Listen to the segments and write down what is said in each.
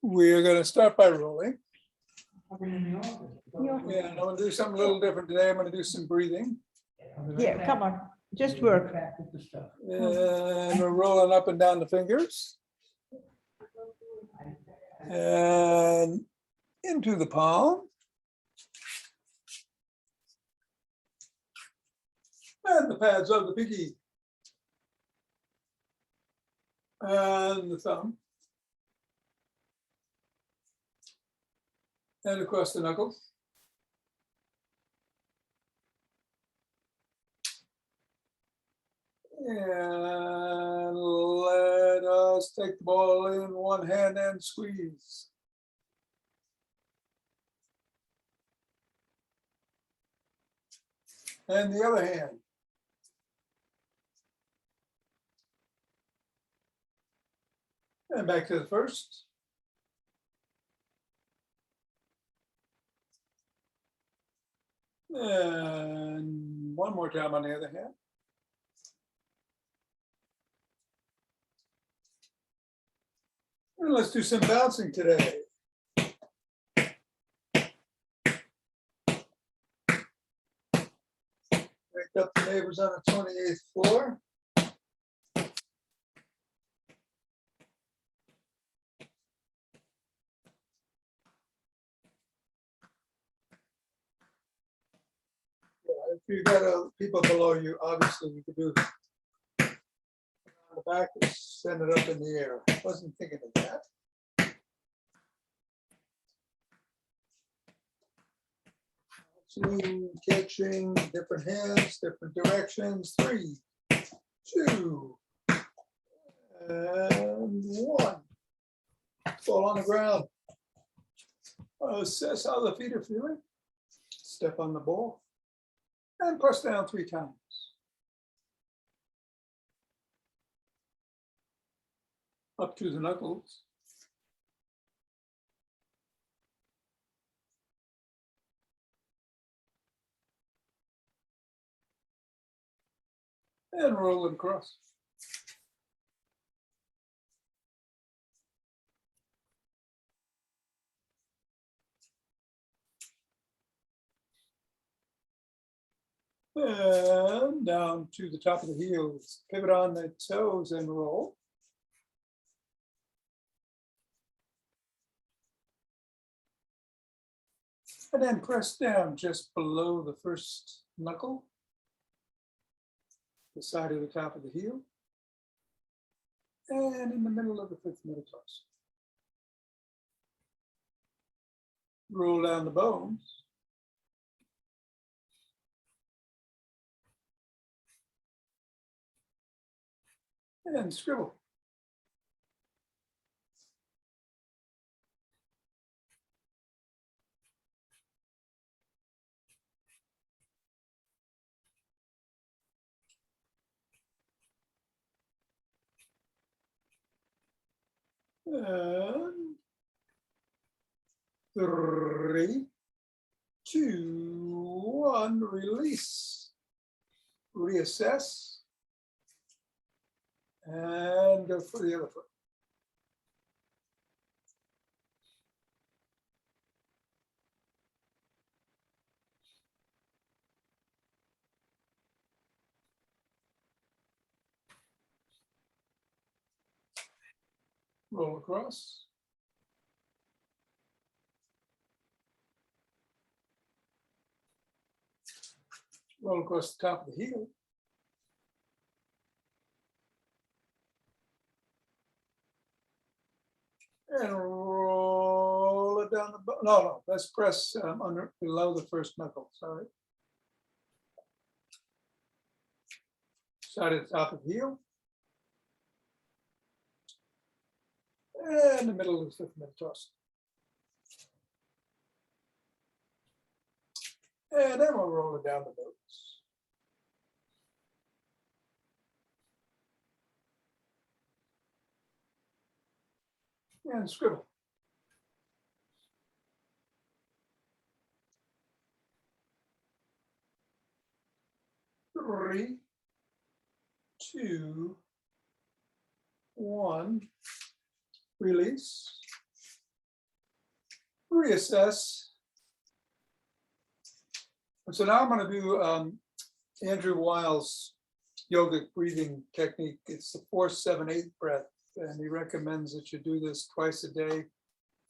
We're going to start by rolling. Yeah, Yeah, and I'm going to do something a little different today. I'm going to do some breathing. come on, just work. And we're rolling up and down the fingers. And into the palm. And the pads of the pinky. And the thumb. And across the knuckles. And let us take the ball in one hand and squeeze. And the other hand. And back to the first. And one more time on the other hand. And let's do some bouncing today. Wake up the neighbors on the 28th floor. If you got people below you, obviously you could do on the back and send it up in the air. I wasn't thinking of that. Swing, catching, different hands, different directions. 3, 2, and 1. Fall on the ground. Assess how the feet are feeling. Step on the ball. And press down 3 times. Up to the knuckles. And roll it across. And down to the top of the heels. Pivot on the toes and roll. And then press down just below the first knuckle, the side of the top of the heel, and in the middle of the 5th metatarsal. Roll down the bones. And scribble. And 3, 2, 1, release. Reassess. And go for the other foot. Roll across. Roll across the top of the heel. And roll it down the, no, let's press under below the first knuckle, sorry. Start at the top of the heel. And the middle of the 5th metatarsal. And then we'll roll it down the nose. And scribble. Three, 2, 1, release. reassess. So now I'm going to do Andrew Weil's yogic breathing technique. It's the 4-7-8 breath, and he recommends that you do this twice a day,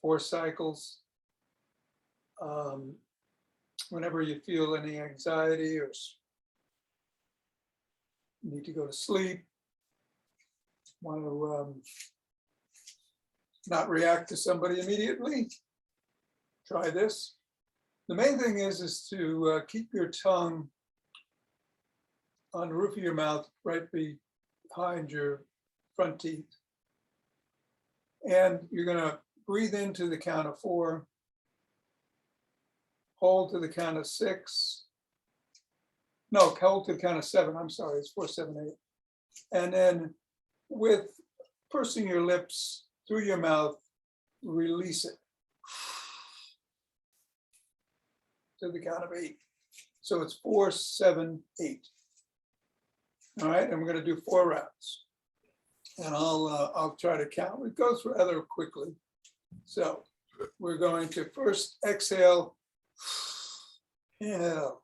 4 cycles. Whenever you feel any anxiety or need to go to sleep, want to not react to somebody immediately, try this. The main thing is to keep your tongue on the roof of your mouth, right behind your front teeth. And you're going to breathe into the count of 4, hold to the count of 6. No, hold to the count of 7. I'm sorry, it's 4-7-8. And then with pursing your lips through your mouth, release it to the count of 8. So it's 4-7-8. All right, and we're going to do 4 rounds. And I'll try to count. It goes rather quickly. So we're going to first exhale. Inhale.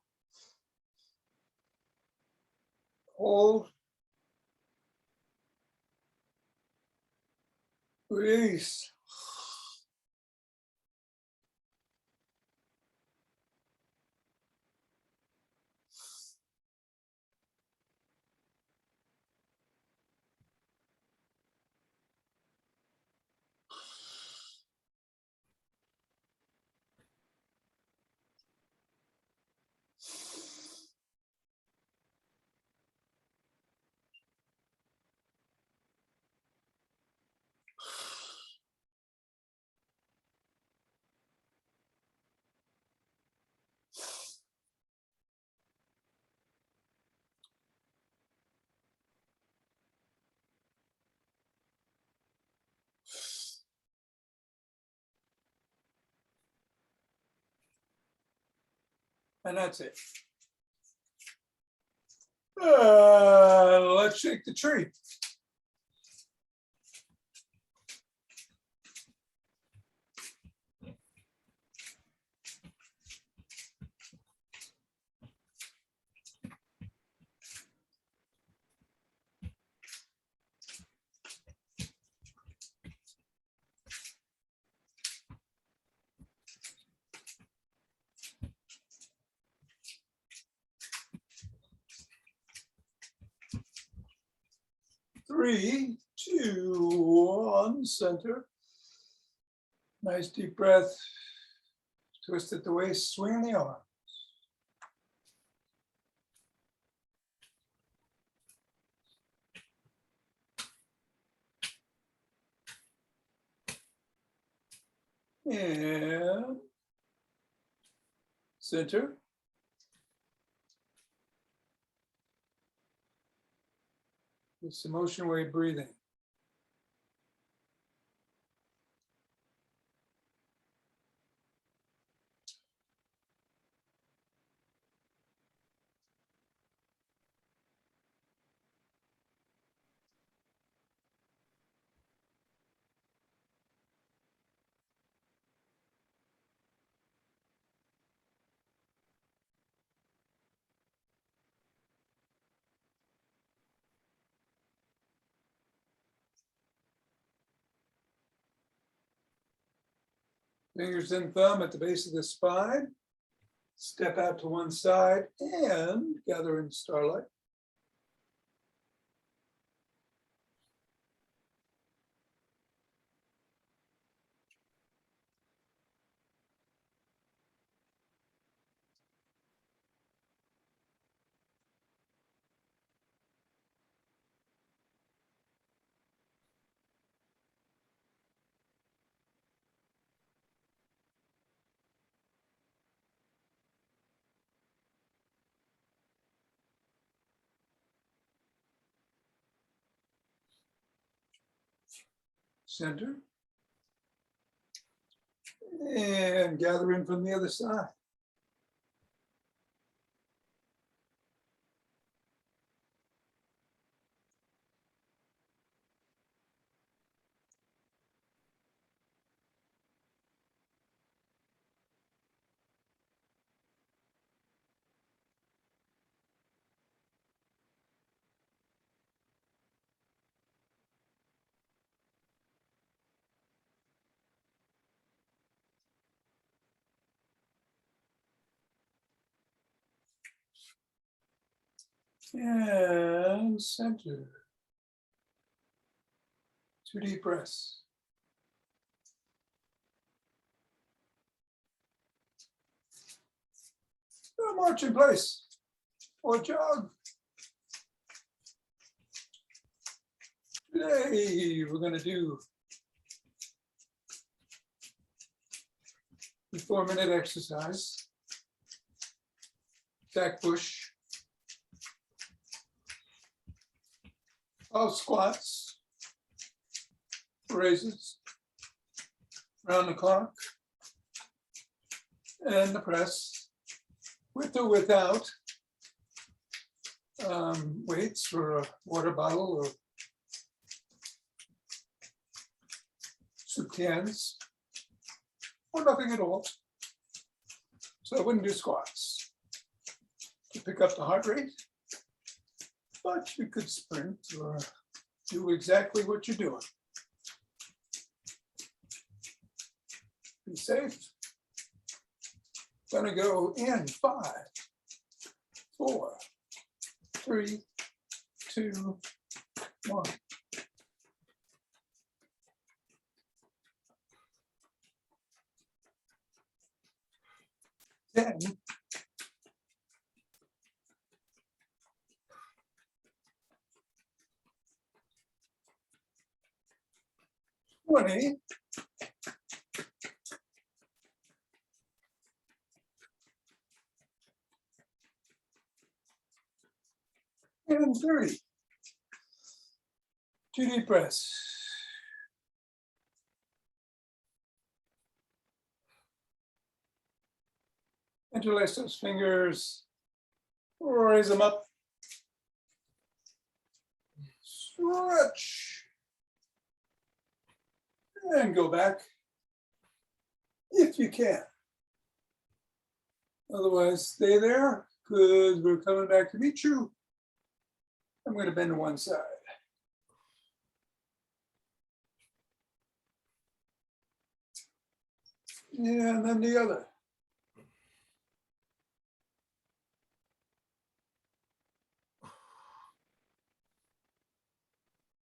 Hold. Release. And that's it. Let's shake the tree. Three, 2, 1, center. Nice deep breath. Twist at the waist, swing the arm. And center. It's the motion wave breathing. Fingers and thumb at the base of the spine. Step out to one side and gather in starlight. Center. And gather in from the other side. And center. 2 deep breaths. March in place or jog. Today we're going to do the 4-minute exercise. Back push. All squats. Raises. Round the clock. And the press. With or without weights for a water bottle or soup cans, or nothing at all. So I wouldn't do squats to pick up the heart rate, but you could sprint or do exactly what you're doing. Be safe. Gonna go in 5, 4, 3, 2, 1. Then $20. And 30. 2 deep breaths. Interlace those fingers, raise them up, stretch, and go back if you can. Otherwise, stay there because we're coming back to meet you. I'm going to bend to one side. And then the other.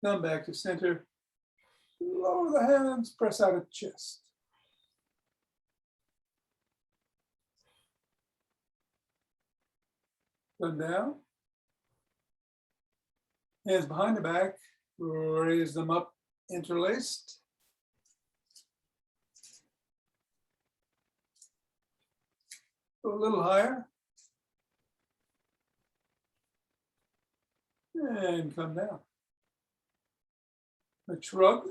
Come back to center. Lower the hands, press out of the chest. Come down. Hands behind the back, raise them up, interlaced. Go a little higher. And come down. A shrug.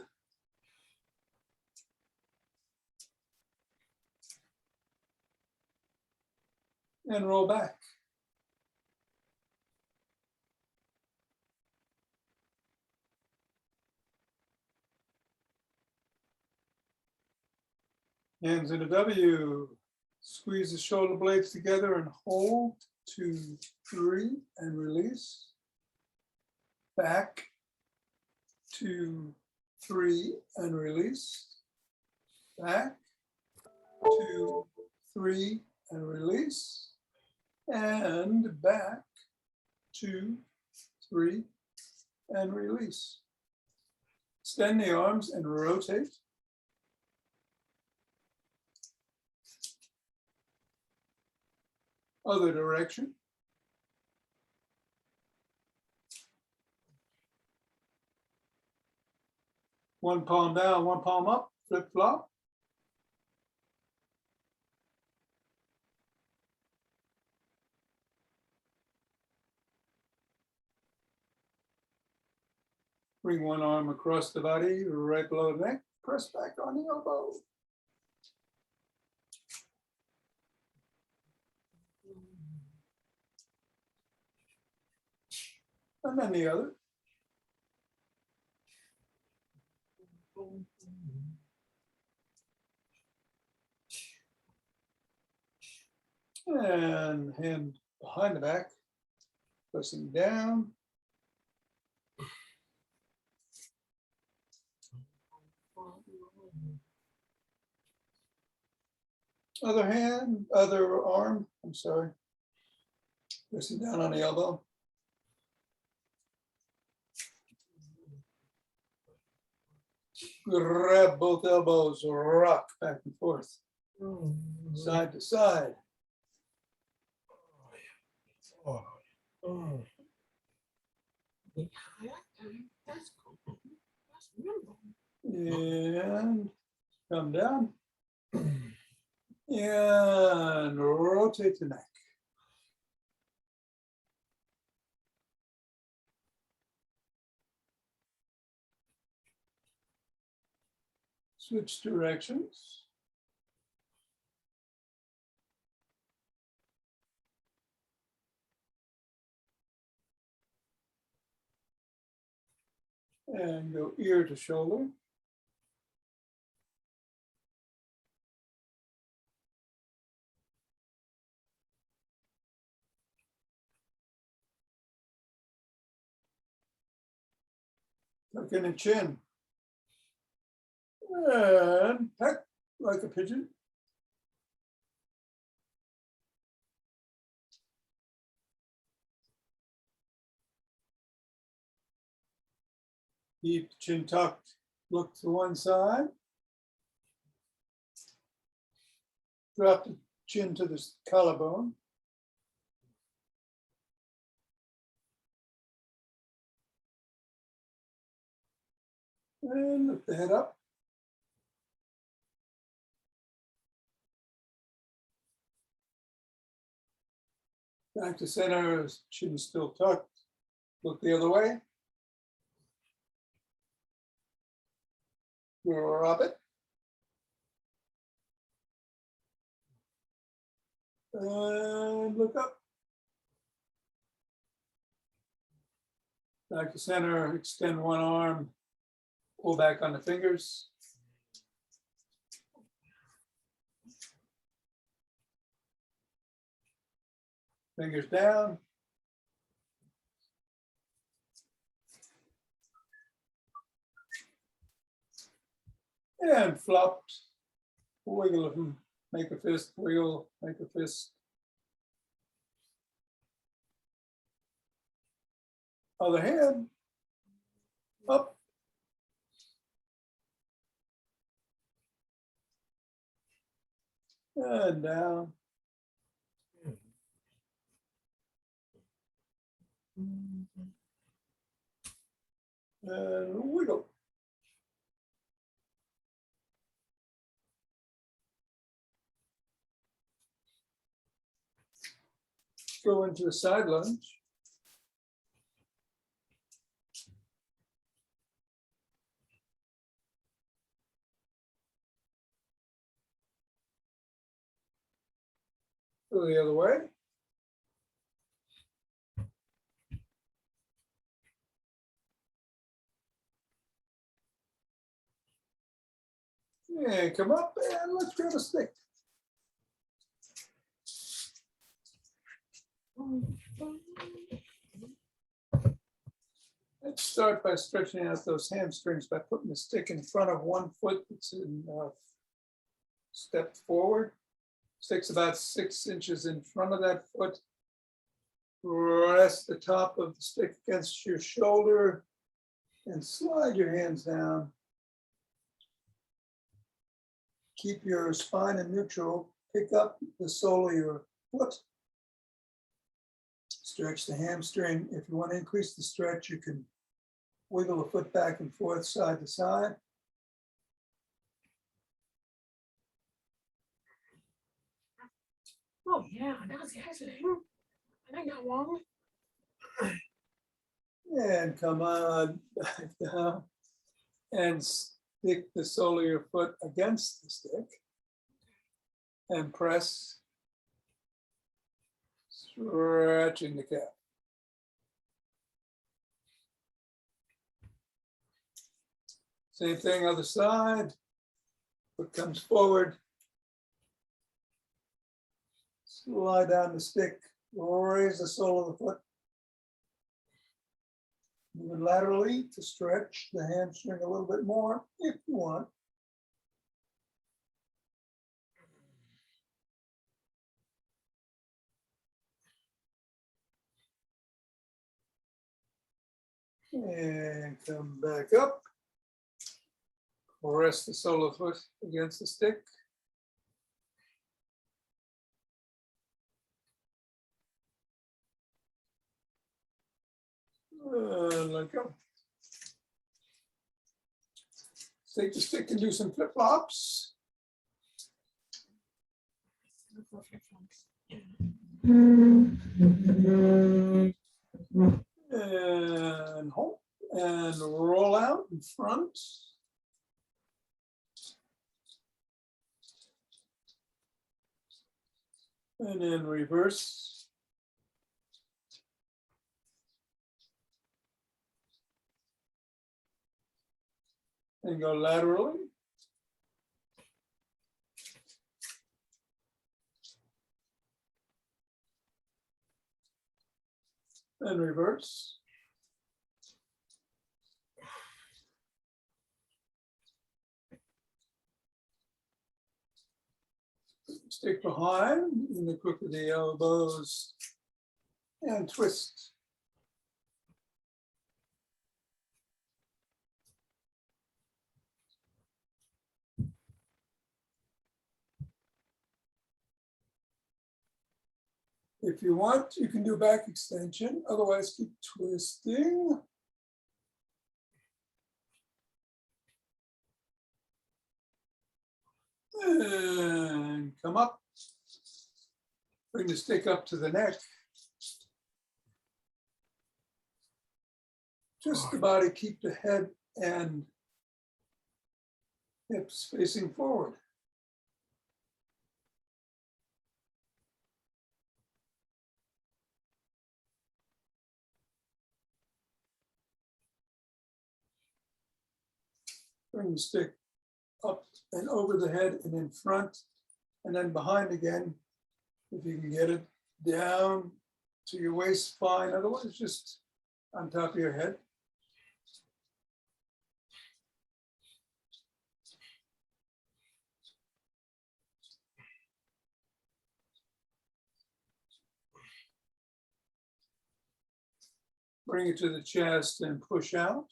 And roll back. Hands in a W. Squeeze the shoulder blades together and hold. 2, 3, and release. Back. 2, 3, and release. Back. 2, 3, and release. And back. 2, 3, and release. Extend the arms and rotate. Other direction. One palm down, one palm up, flip flop. Bring one arm across the body, right below the neck, press back on the elbow. And then the other. And hand behind the back, pressing down. Other hand, other arm, I'm sorry. Pressing down on the elbow. Grab both elbows, rock back and forth, side to side. That's cool. That's wonderful. And come down. And rotate the neck. Switch directions. And go ear to shoulder. Tuck in the chin. And peck like a pigeon. Keep chin tucked, look to one side. Drop the chin to the collarbone. And lift the head up. Back to center, chin still tucked. Look the other way. Drop it. And look up. Back to center, extend one arm, pull back on the fingers. Fingers down. And flopped. Wiggle them, make a fist, wiggle, make a fist. Other hand, up. And down. And wiggle. Go into a side lunge. Go the other way. And come up and let's grab a stick. Let's start by stretching out those hamstrings by putting the stick in front of one foot that's in step forward. Stick's about 6 inches in front of that foot. Rest the top of the stick against your shoulder and slide your hands down. Keep your spine in neutral. Pick up the sole of your foot. Stretch the hamstring. If you want to increase the stretch, you can wiggle the foot back and forth, side to side. Oh yeah, that's excellent. I got one. And come on back down and stick the sole of your foot against the stick and press, stretching the calf. Same thing, other side. Foot comes forward. Slide down the stick, raise the sole of the foot. Move laterally to stretch the hamstring a little bit more if you want. And come back up. Rest the sole of the foot against the stick. And let go. Take the stick and do some flip flops. And hold and roll out in front. And then reverse. And go laterally. And reverse. Stick behind in the crook of the elbows and twist. If you want, you can do back extension, otherwise keep twisting. And come up. Bring the stick up to the neck. Just the body, keep the head and hips facing forward. Bring the stick up and over the head and in front and then behind again. If you can get it down to your waist, fine. Otherwise, just on top of your head. Bring it to the chest and push out.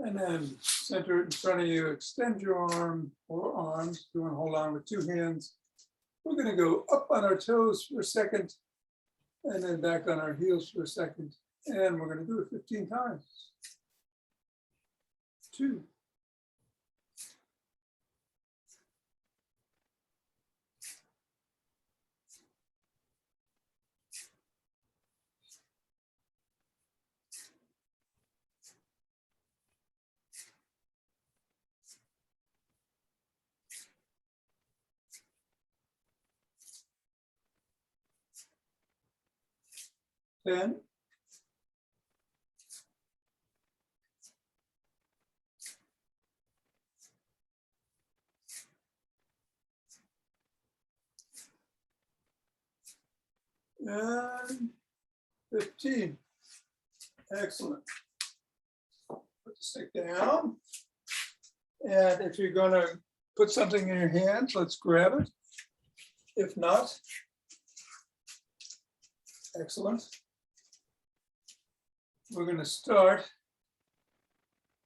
And then center it in front of you, extend your arm or arms. You want to hold on with two hands. We're going to go up on our toes for a second and then back on our heels for a second. And we're going to do it 15 times. 2. 10. And 15. Excellent. Put the stick down. And if you're going to put something in your hands, let's grab it. If not, excellent. We're going to start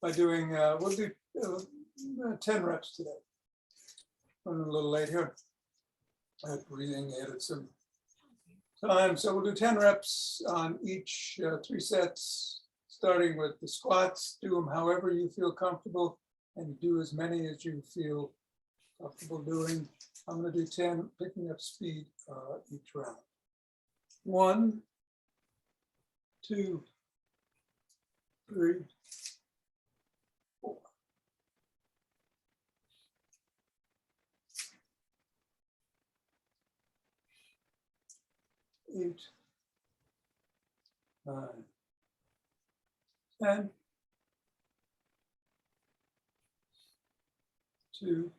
by doing, we'll do 10 reps today. I'm a little late here. Breathing added some time. So we'll do 10 reps on each 3 sets, starting with the squats. Do them however you feel comfortable and do as many as you feel comfortable doing. I'm going to do 10, picking up speed each round. 1, 2, 3, 4. 8, 9, 10, 2,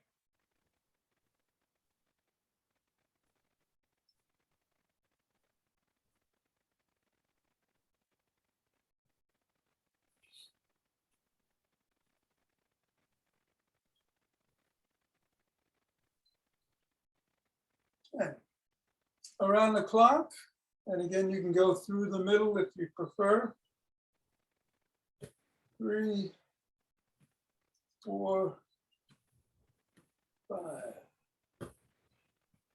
10. Around the clock, And again, you can go through the middle if you prefer. 3, 4, 5,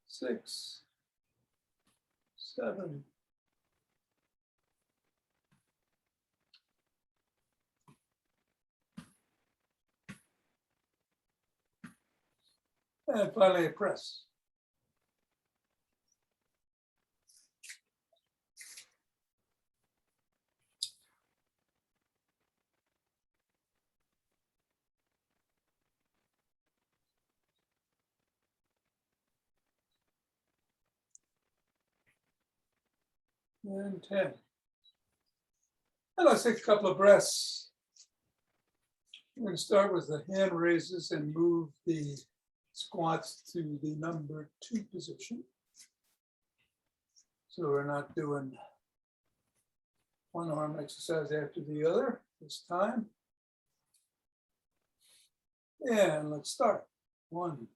6, 7. And finally a press. And 10. And let's take a couple of breaths. We're going to start with the hand raises and move the squats to the number 2 position. So we're not doing one arm exercise after the other this time. And let's start. 1,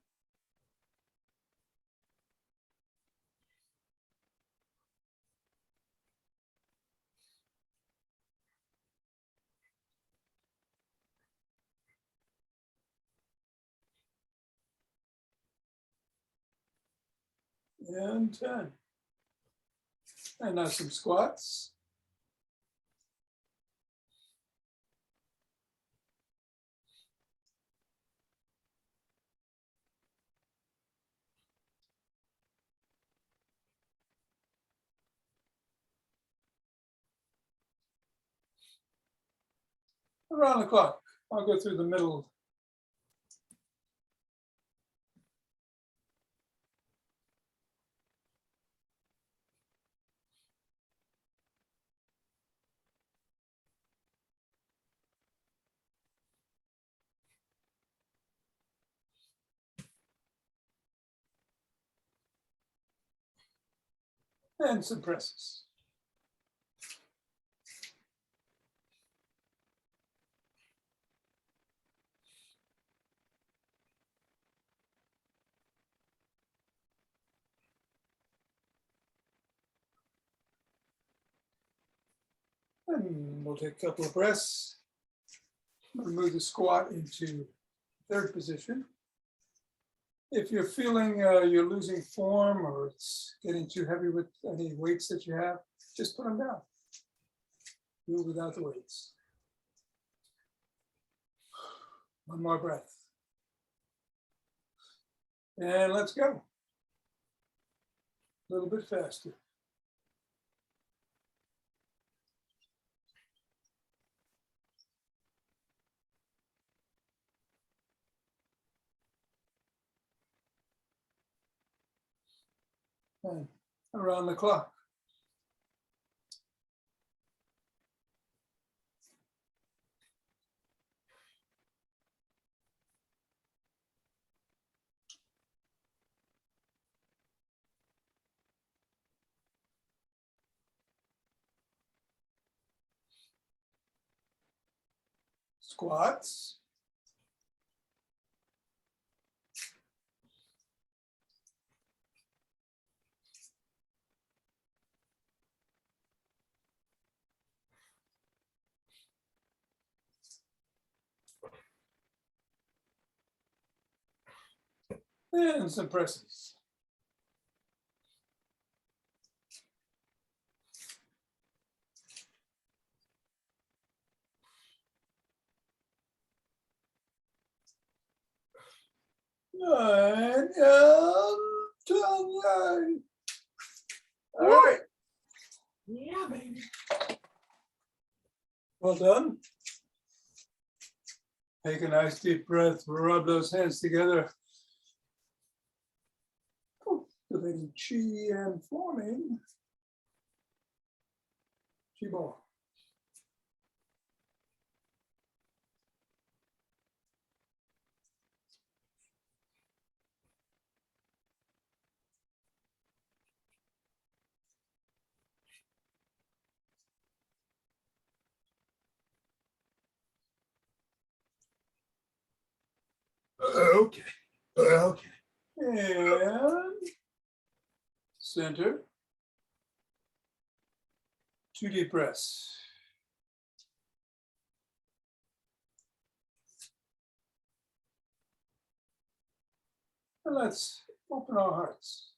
10. And now some squats. Around the clock. I'll go through the middle. And some presses. And we'll take a couple of breaths. We'll move the squat into 3rd position. If you're feeling you're losing form or it's getting too heavy with any weights that you have, just put them down. Do it without the weights. One more breath. And let's go. A little bit faster. And around the clock. Squats. And some presses. And 10. All right. Yeah, baby. Well done. Take a nice deep breath, rub those hands together. Cultivating chi and forming chi ball. Okay. Okay. And center. 2 deep breaths. And let's open our hearts.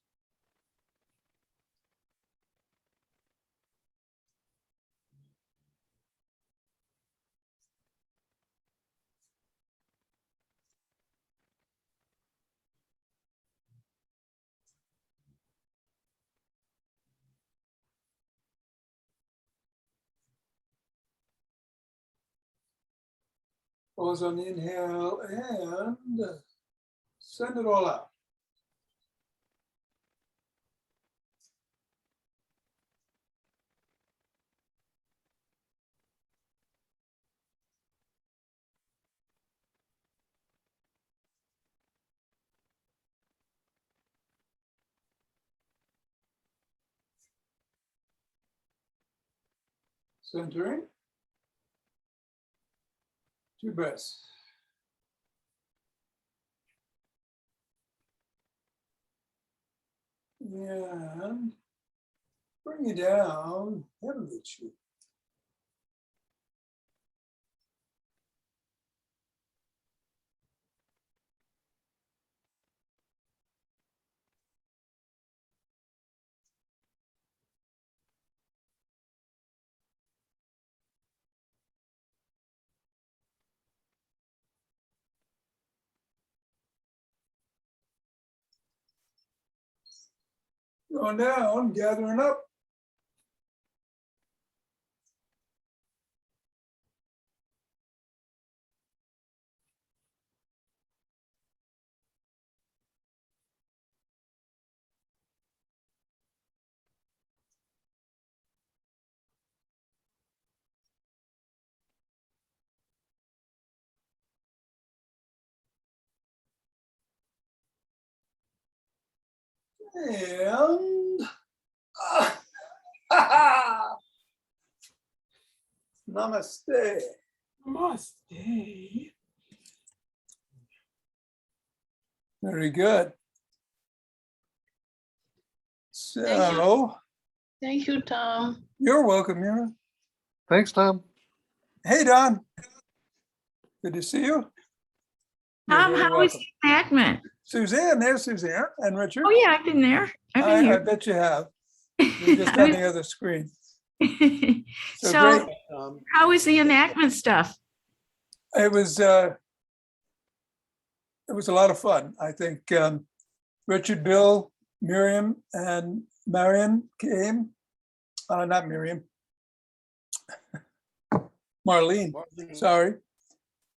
Pause on the inhale and send it all out. Centering. 2 breaths. And bring it down, heavenly chi. Going down, gathering up. And namaste. Namaste. Very good. So Thank you, Tom. you're welcome, Mira. Thanks, Tom. Hey, Don. Good to see you. You're Tom, very how was welcome. the enactment? Suzanne, there's Suzanne and Richard. Oh, yeah, I've been there. I've been I here. bet you have. You're just on the other screen. So So great. how was the enactment stuff? It was a lot of fun. I think Richard, Bill, Miriam, and Marion came. Not Miriam. Marlene, sorry.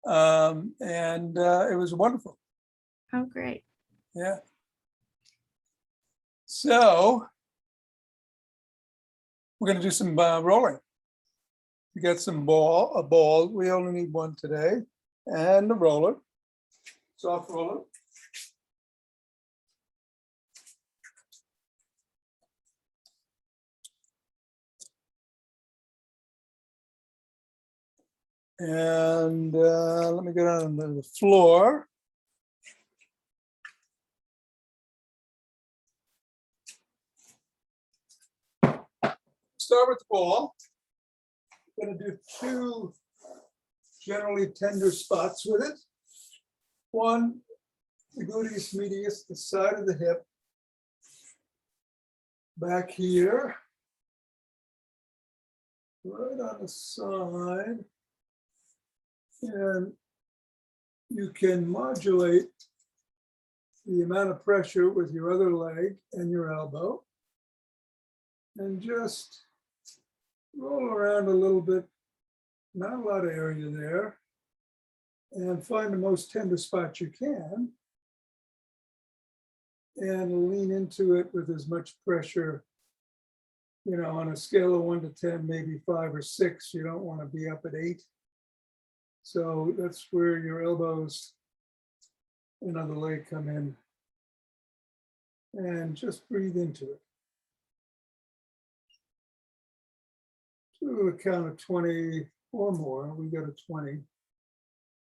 And it was wonderful. Oh, great. Yeah. So we're going to do some rolling. We got a ball. We only need one today, and a roller, soft roller. And let me go down to the floor. Start with the ball. Going to do 2 generally tender spots with it. One, the gluteus medius, the side of the hip. Back here. Right on the side. And you can modulate the amount of pressure with your other leg and your elbow. And just roll around a little bit, not a lot of area there, and find the most tender spot you can and lean into it with as much pressure, you know, on a scale of 1 to 10, maybe 5 or 6. You don't want to be up at 8. So that's where your elbows and other leg come in. And just breathe into it. To a count of 20 or more, we go to 20.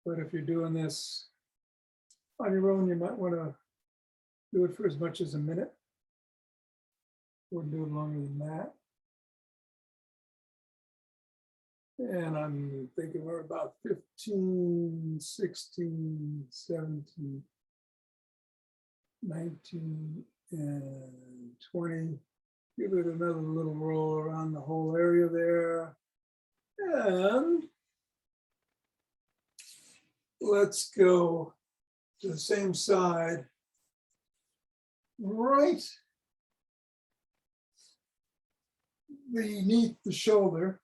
But if you're doing this on your own, you might want to do it for as much as a minute. Wouldn't do it longer than that. And I'm thinking we're about 15, 16, 17, 19, and 20. Give it another little roll around the whole area there. And let's go to the same side, right beneath the shoulder.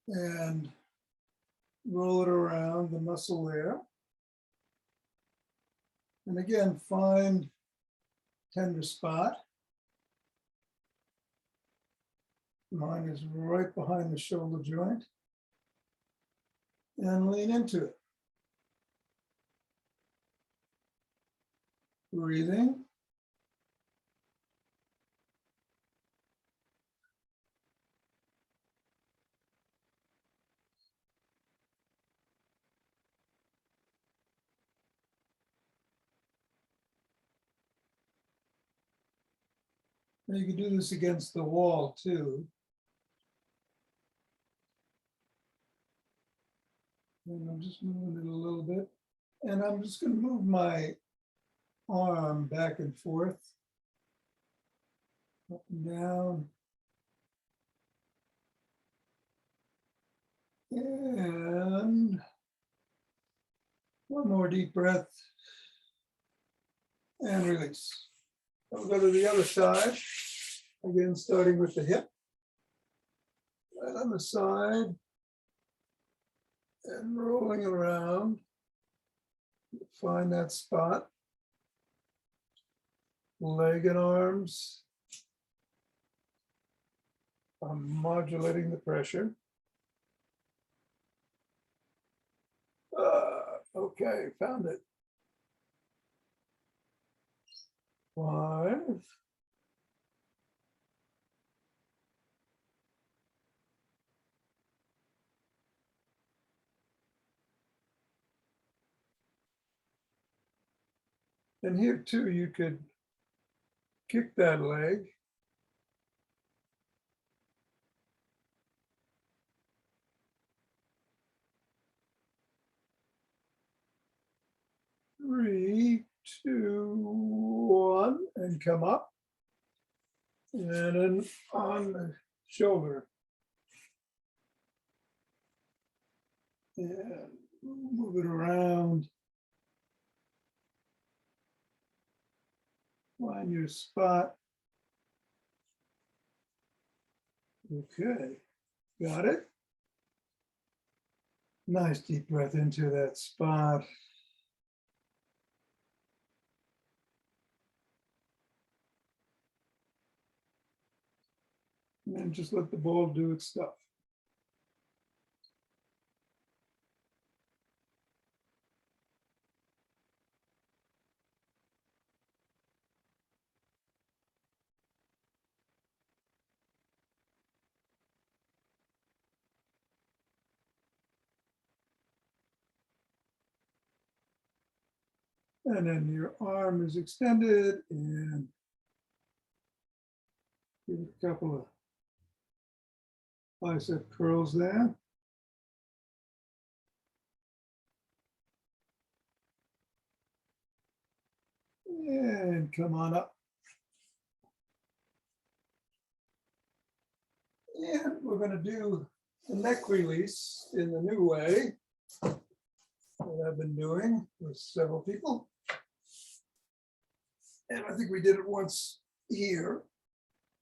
And roll it around the muscle there. And again, find tender spot. Mine is right behind the shoulder joint. And lean into it. Breathing. And you can do this against the wall too. And I'm just moving it a little bit. And I'm just going to move my arm back and forth, up and down. And one more deep breath. And release. I'll go to the other side. Again, starting with the hip. Right on the side. And rolling around. Find that spot. Leg and arms. I'm modulating the pressure. Okay, found it. 5. And here too, you could kick that leg. Three, 2, 1, and come up. And then on the shoulder. And move it around. Find your spot. Okay, got it. Nice deep breath into that spot. And then just let the ball do its stuff. And then your arm is extended and give it a couple of bicep curls there. And come on up. And we're going to do the neck release in the new way that I've been doing with several people. And I think we did it once here.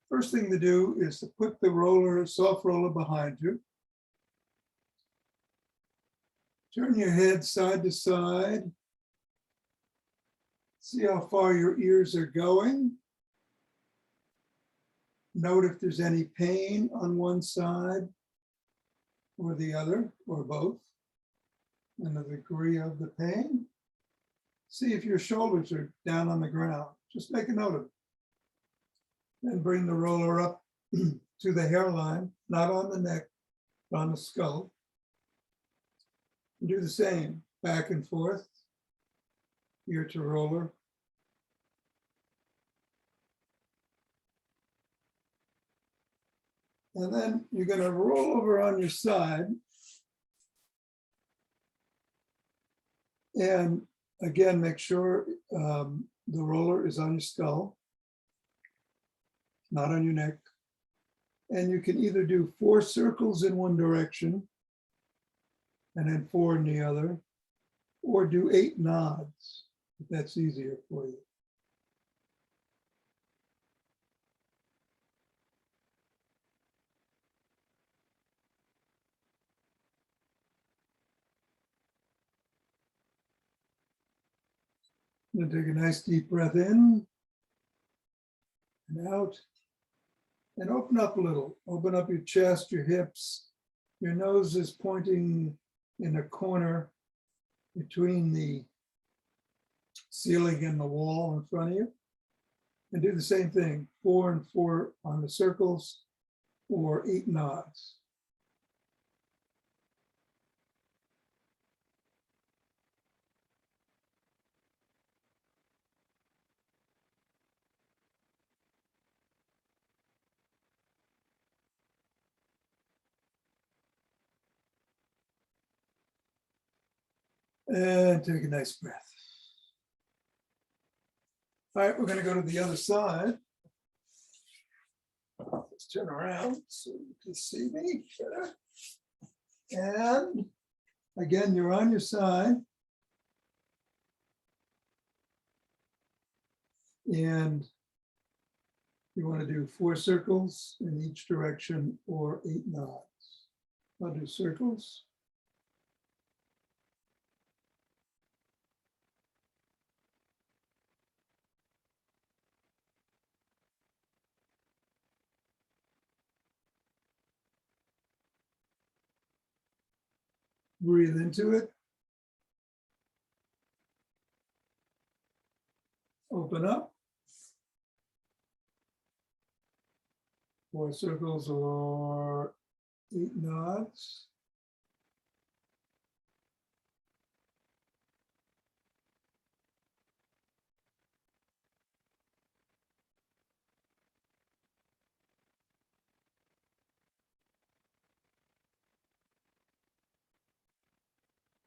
First thing to do is to put the roller, soft roller behind you. Turn your head side to side. See how far your ears are going. Note if there's any pain on one side or the other, or both, and the degree of the pain. See if your shoulders are down on the ground. Just make a note of it. Then bring the roller up to the hairline, not on the neck, but on the skull. And do the same, back and forth, ear to roller. And then you're going to roll over on your side. And again, make sure the roller is on your skull, not on your neck. And you can either do 4 circles in one direction and then 4 in the other, or do 8 nods, if that's easier for you. Then take a nice deep breath in and out, and open up a little. Open up your chest, your hips. Your nose is pointing in a corner between the ceiling and the wall in front of you. And do the same thing, 4 and 4 on the circles, or 8 nods. And take a nice breath. All right, we're going to go to the other side. Let's turn around so you can see me better. And again, you're on your side. And you want to do 4 circles in each direction or 8 nods. I'll do circles. Breathe into it. Open up. 4 circles or 8 nods.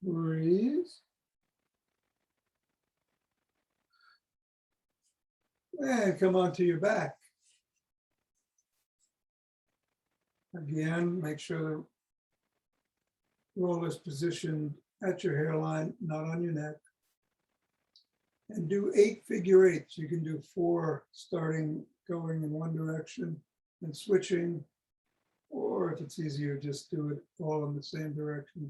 Breathe. And come onto your back. Again, make sure the roll is positioned at your hairline, not on your neck. And do 8 figure eights. You can do 4 starting going in one direction and switching, or if it's easier, just do it all in the same direction.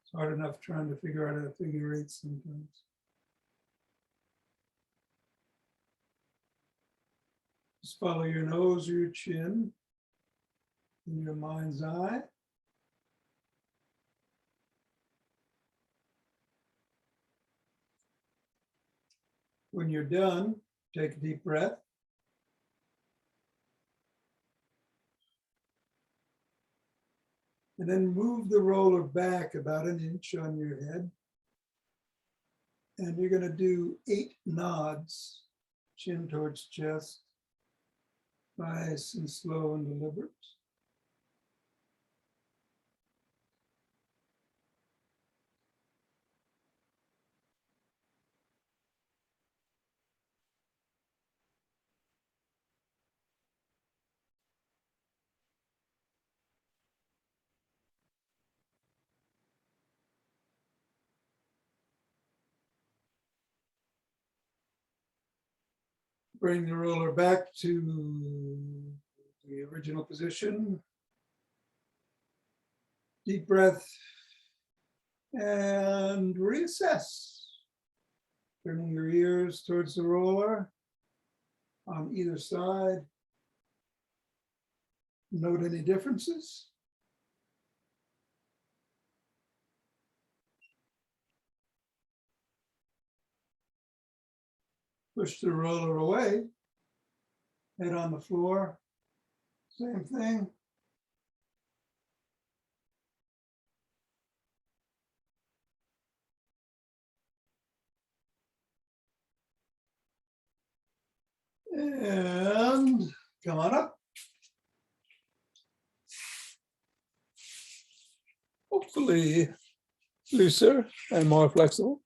It's hard enough trying to figure out how to figure eight sometimes. Just follow your nose or your chin in your mind's eye. When you're done, take a deep breath. And then move the roller back about an inch on your head. And you're going to do 8 nods, chin towards chest, nice and slow and deliberate. Bring the roller back to the original position. Deep breath and reassess. Turning your ears towards the roller on either side. Note any differences. Push the roller away. Head on the floor. Same thing. And come on up. Hopefully looser and more flexible.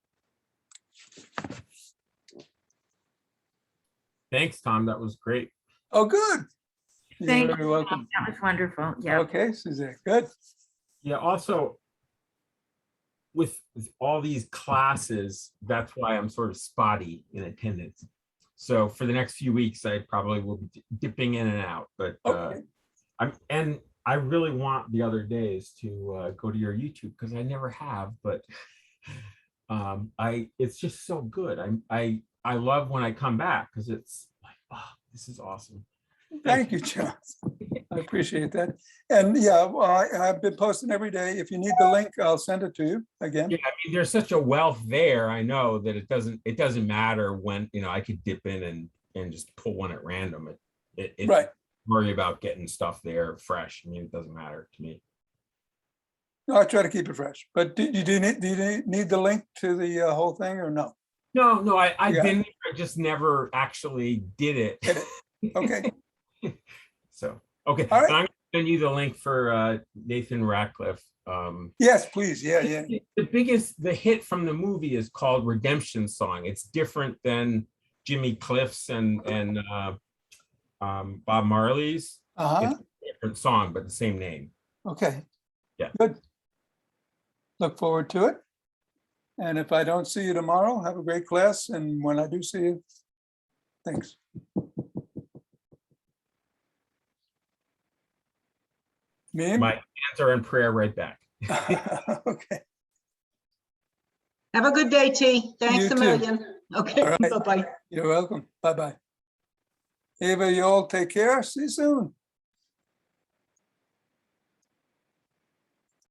Thanks, Tom. That was great. Oh, good. You're Thank very you. welcome. That was wonderful. Yeah. Okay, Suzanne, good. Yeah, also with all these classes, that's why I'm sort of spotty in attendance. So for the next few weeks, I probably will be dipping in and out, but Okay. I really want the other days to go to your YouTube because I never have, but it's just so good. I love when I come back because it's like, oh, this is awesome. Thank you, John. I appreciate that. And yeah, well, I've been posting every day. If you need the link, I'll send it to you again. Yeah, I mean, there's such a wealth there. I know that it doesn't matter when, I could dip in and just pull one at random. It Right. worry about getting stuff there fresh. I mean, it doesn't matter to me. No, I try to keep it fresh. But do you need the link to the whole thing or no? No, I've Yeah. been there, I just never actually did it. Get it. Okay. So, okay. All right. And I'm gonna send you the link for Nathan Ratcliffe. Yes, please. Yeah, yeah. The hit from the movie is called Redemption Song. It's different than Jimmy Cliff's and Bob Marley's. Uh-huh. It's a different song, but the same name. Okay. Yeah. Good. Look forward to it. And if I don't see you tomorrow, have a great class. And when I do see you, thanks. Me? My hands are in prayer right back. Okay. Have a good day, T. Thanks You a too. million. Okay, All right. bye-bye. You're welcome. Bye-bye. Ava, you all take care. See you soon.